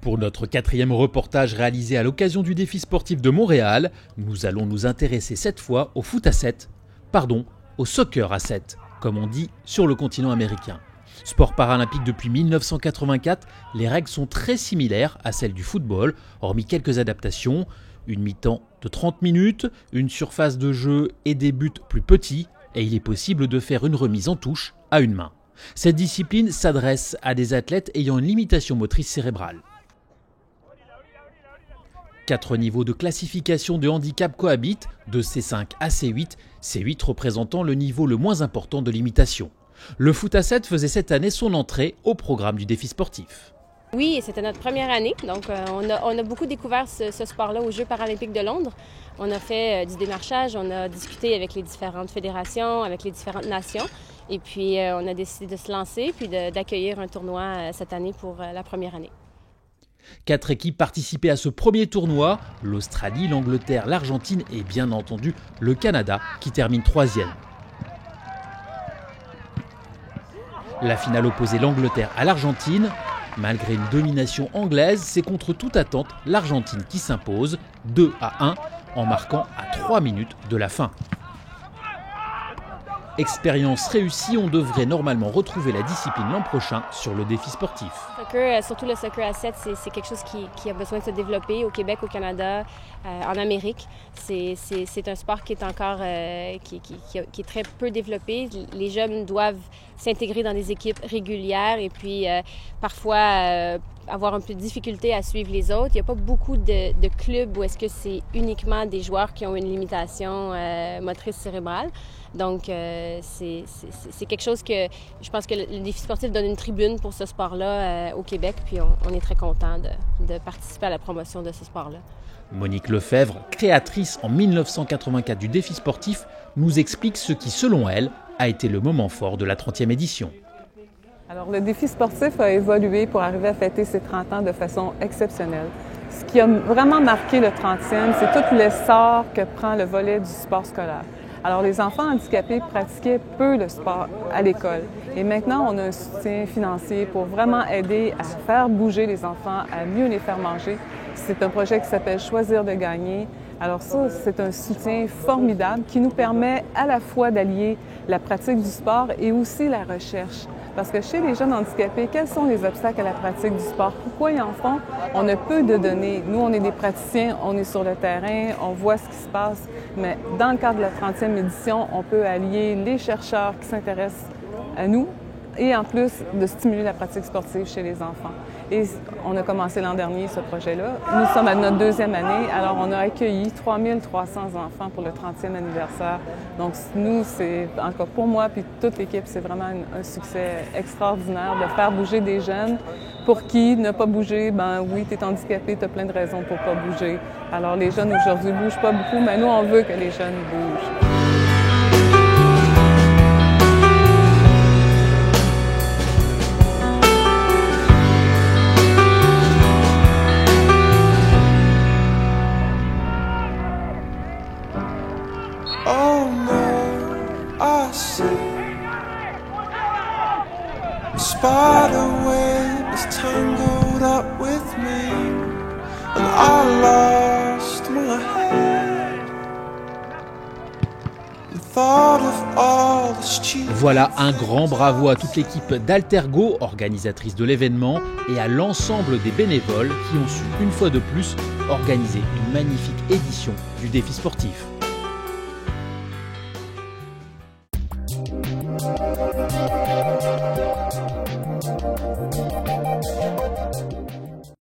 Pour notre 4e reportage réalisé à l'occasion du défi sportif de Montréal, nous allons nous intéresser cette fois au foot à 7, au soccer à 7, comme on dit sur le continent américain. Sport paralympique depuis 1984, les règles sont très similaires à celles du football, hormis quelques adaptations, une mi-temps de 30 minutes, une surface de jeu et des buts plus petits, et il est possible de faire une remise en touche à une main. Cette discipline s'adresse à des athlètes ayant une limitation motrice cérébrale. 4 niveaux de classification de handicap cohabitent, de C5 à C8, C8 représentant le niveau le moins important de limitation. Le foot à 7 faisait cette année son entrée au programme du défi sportif. Oui, c'était notre première année, donc on a beaucoup découvert ce sport-là aux Jeux paralympiques de Londres. On a fait du démarchage, on a discuté avec les différentes fédérations, avec les différentes nations, et puis on a décidé de se lancer puis d'accueillir un tournoi cette année pour la première année. 4 équipes participaient à ce premier tournoi, l'Australie, l'Angleterre, l'Argentine et bien entendu le Canada qui termine 3e. La finale opposait l'Angleterre à l'Argentine. Malgré une domination anglaise, c'est contre toute attente l'Argentine qui s'impose 2-1 en marquant à 3 minutes de la fin. Expérience réussie, on devrait normalement retrouver la discipline l'an prochain sur le défi sportif. Surtout le soccer à 7, c'est quelque chose qui a besoin de se développer au Québec, au Canada, en Amérique. C'est un sport qui est encore qui est très peu développé. Les jeunes doivent s'intégrer dans des équipes régulières et puis parfois avoir un peu de difficulté à suivre les autres. Il n'y a pas beaucoup de clubs où est-ce que c'est uniquement des joueurs qui ont une limitation motrice cérébrale. Donc, c'est quelque chose que je pense que le défi sportif donne une tribune pour ce sport-là au Québec, puis on est très content de participer à la promotion de ce sport-là. Monique Lefebvre, créatrice en 1984 du défi sportif, nous explique ce qui, selon elle, a été le moment fort de la 30e édition. Alors, le défi sportif a évolué pour arriver à fêter ses 30 ans de façon exceptionnelle. Ce qui a vraiment marqué le 30e, c'est tout l'essor que prend le volet du sport scolaire. Alors, les enfants handicapés pratiquaient peu le sport à l'école. Et maintenant, on a un soutien financier pour vraiment aider à faire bouger les enfants, à mieux les faire manger. C'est un projet qui s'appelle Choisir de gagner. Alors ça, c'est un soutien formidable qui nous permet à la fois d'allier la pratique du sport et aussi la recherche. Parce que chez les jeunes handicapés, quels sont les obstacles à la pratique du sport? Pourquoi ils en font? On a peu de données. Nous, on est des praticiens, on est sur le terrain, on voit ce qui se passe. Mais dans le cadre de la 30e édition, on peut allier les chercheurs qui s'intéressent à nous et en plus de stimuler la pratique sportive chez les enfants. Et on a commencé l'an dernier ce projet-là. Nous sommes à notre 2e année, alors on a accueilli 3300 enfants pour le 30e anniversaire. Donc nous, c'est encore pour moi puis toute l'équipe, c'est vraiment un succès extraordinaire de faire bouger des jeunes pour qui ne pas bouger, ben oui, tu es handicapé, tu as plein de raisons pour pas bouger. Alors les jeunes aujourd'hui bougent pas beaucoup, mais nous, on veut que les jeunes bougent. Oh no, I see a spider web is tangled up with me, and I lost my head and thought of all this cheap. Voilà un grand bravo à toute l'équipe d'Altergo, organisatrice de l'événement, et à l'ensemble des bénévoles qui ont su une fois de plus organiser une magnifique édition du défi sportif.